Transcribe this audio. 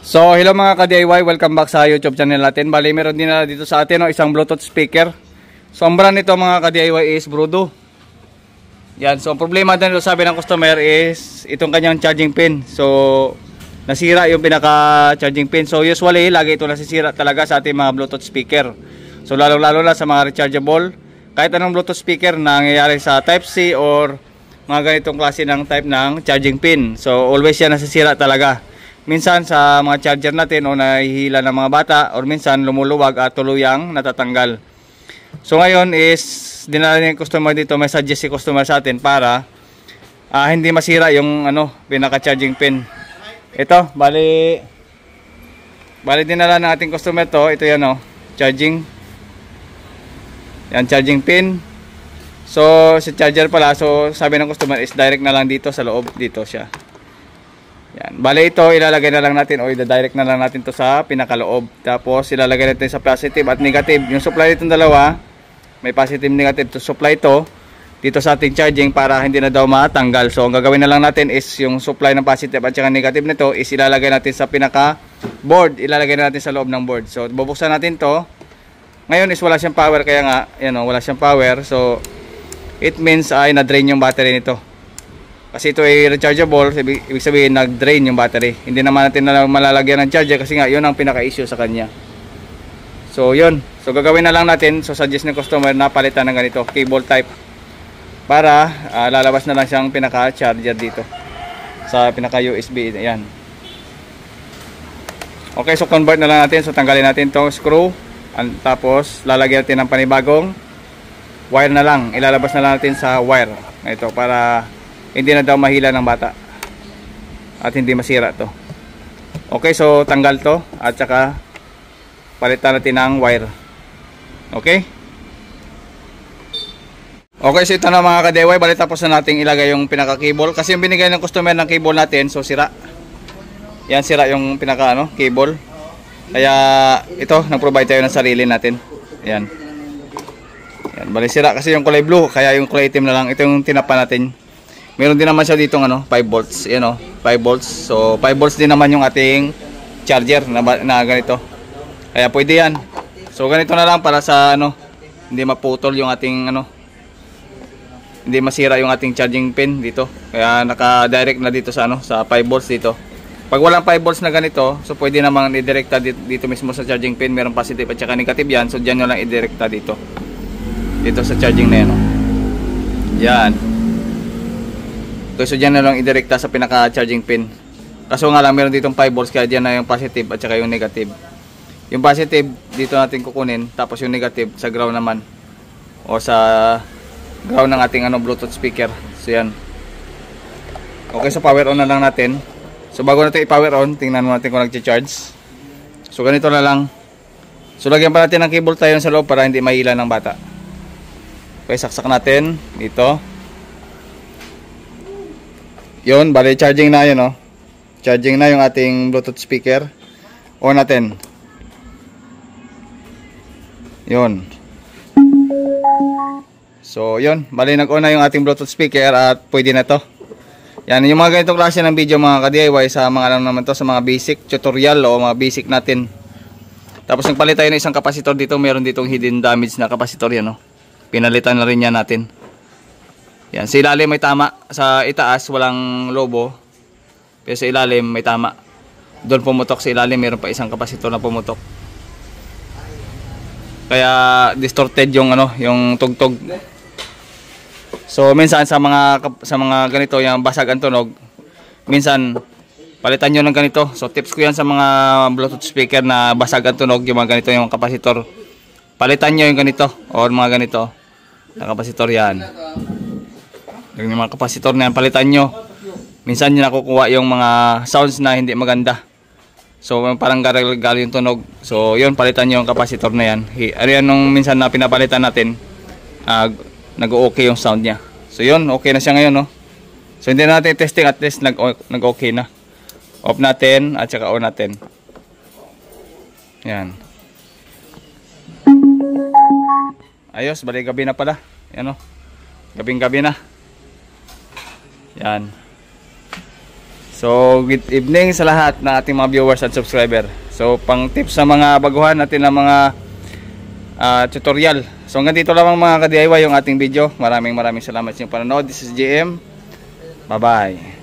So, hello mga ka-DIY, welcome back sa YouTube channel natin. Bali, meron din na dito sa atin isang Bluetooth speaker. So, ang brand nito mga ka-DIY is Brudo. Yan, so ang problema din ito, sabi ng customer is itong kanyang charging pin. So, nasira yung pinaka-charging pin. So, usually, lagi ito nasisira talaga sa ating mga Bluetooth speaker. So, lalo-lalo na sa mga rechargeable. Kahit anong Bluetooth speaker na nangyayari sa Type-C or mga ganitong klase ng type ng charging pin. So, always yan nasisira talaga. Minsan sa mga charger natin o nahihila ng mga bata or minsan lumuluwag at tuluyang natatanggal. So ngayon is dinala niya yung customer dito, may suggest si customer sa atin para hindi masira yung pinaka-charging pin. Ito, bali dinala ng ating customer to, ito yan charging. Yan charging pin. So si charger pala, so sabi ng customer is direct na lang dito sa loob, dito siya. Yan. Bale ito, ilalagay na lang natin o i-direct na lang natin to sa pinakaloob. Tapos ilalagay natin sa positive at negative. Yung supply nitong dalawa, may positive negative to supply to dito sa ating charging para hindi na daw matanggal. So ang gagawin na lang natin is yung supply ng positive at saka negative nito is ilalagay natin sa pinaka board. Ilalagay na natin sa loob ng board. So bubuksan natin to. Ngayon is wala siyang power, kaya nga wala siyang power. So it means ay na-drain yung battery nito. Kasi ito ay rechargeable, ibig sabihin nag-drain yung battery. Hindi naman natin malalagyan ng charger kasi nga yun ang pinaka-issue sa kanya. So yun, so gagawin na lang natin, so suggest ng customer na palitan ng ganito, cable type. Para lalabas na lang siyang pinaka-charger dito sa pinaka-USB, yan. Okay, so convert na lang natin, so tanggalin natin itong screw. Tapos lalagyan natin ng panibagong wire na lang, ilalabas na lang natin sa wire. Ito para hindi na daw mahila ng bata at hindi masira to. Okay, so tanggal to at saka palitan natin ng wire. Okay, so ito na mga ka-DIY, bali tapos na natin ilagay yung pinaka cable kasi yung binigay ng customer ng cable natin, so sira. Yan, sira yung pinaka cable. Kaya ito, nag-provide tayo ng sarili natin. Yan, bali sira kasi yung kulay blue, kaya yung kulay itim na lang. Ito yung tinapa natin. Meron din naman siya dito 5 volts, 5 volts. So 5 volts din naman yung ating charger na ganito. Kaya pwede yan. So ganito na lang para sa hindi maputol yung ating hindi masira yung ating charging pin dito. Kaya naka-direct na dito sa sa 5 volts dito. Pag walang 5 volts na ganito, so pwede namang i-directa dito mismo sa charging pin. Meron positive at saka negative yan. So diyan nyo lang i-directa dito. Dito sa charging na yan. Yan. So dyan na lang i-directa sa pinaka-charging pin. Kaso nga lang meron ditong 5 volts, kaya dyan na yung positive at saka yung negative. Yung positive dito natin kukunin, tapos yung negative sa ground naman o sa ground ng ating Bluetooth speaker. So yan. Okay, so power on na lang natin. So bago natin i-power on, tingnan natin kung nag-charge. So ganito na lang. So lagyan pa natin ng cable tayo sa loob para hindi mahila ng bata. Okay, saksak natin dito. Yun, bali charging na yun Charging na yung ating Bluetooth speaker. On natin. Yun. So yun, bali nag-on na yung ating Bluetooth speaker at pwede na to. Yan, yung mga ganitong klase ng video mga ka-DIY sa mga naman to, sa mga basic tutorial o mga basic natin. Tapos nagpalit tayo ng isang kapasitor dito. Meron ditong hidden damage na kapasitor yan Pinalitan na rin yan natin. Yan, sa ilalim may tama, sa itaas walang lobo. Pero sa ilalim may tama. Doon pumutok sa ilalim, meron pa isang kapasitor na pumutok. Kaya distorted yung yung tugtog. So minsan sa mga ganito, yung basag ang tunog, minsan palitan niyo ng ganito. So tips ko yan sa mga Bluetooth speaker na basag ang tunog, yung mga ganito yung kapasitor. Palitan niyo yung ganito or mga ganito na kapasitor yan. Yung mga kapasitor na yan, palitan nyo. Minsan nyo nakukuha yung mga sounds na hindi maganda. So parang gagal yung tunog. So yun, palitan nyo yung kapasitor na yan. Ano yan nung minsan na pinapalitan natin, nag-okay yung sound nya. So yun, okay na siya ngayon So hindi na natin testing, at least nag-okay na. Off natin at saka on natin. Yan. Ayos, balik gabi na pala. Yan Gabing gabi na. Yan. So, good evening sa lahat ng ating mga viewers at subscriber. So, pang tips sa mga baguhan natin ng mga tutorial. So, hanggang dito lamang mga ka-DIY yung ating video. Maraming salamat sa inyong panonood. This is JM. Bye-bye.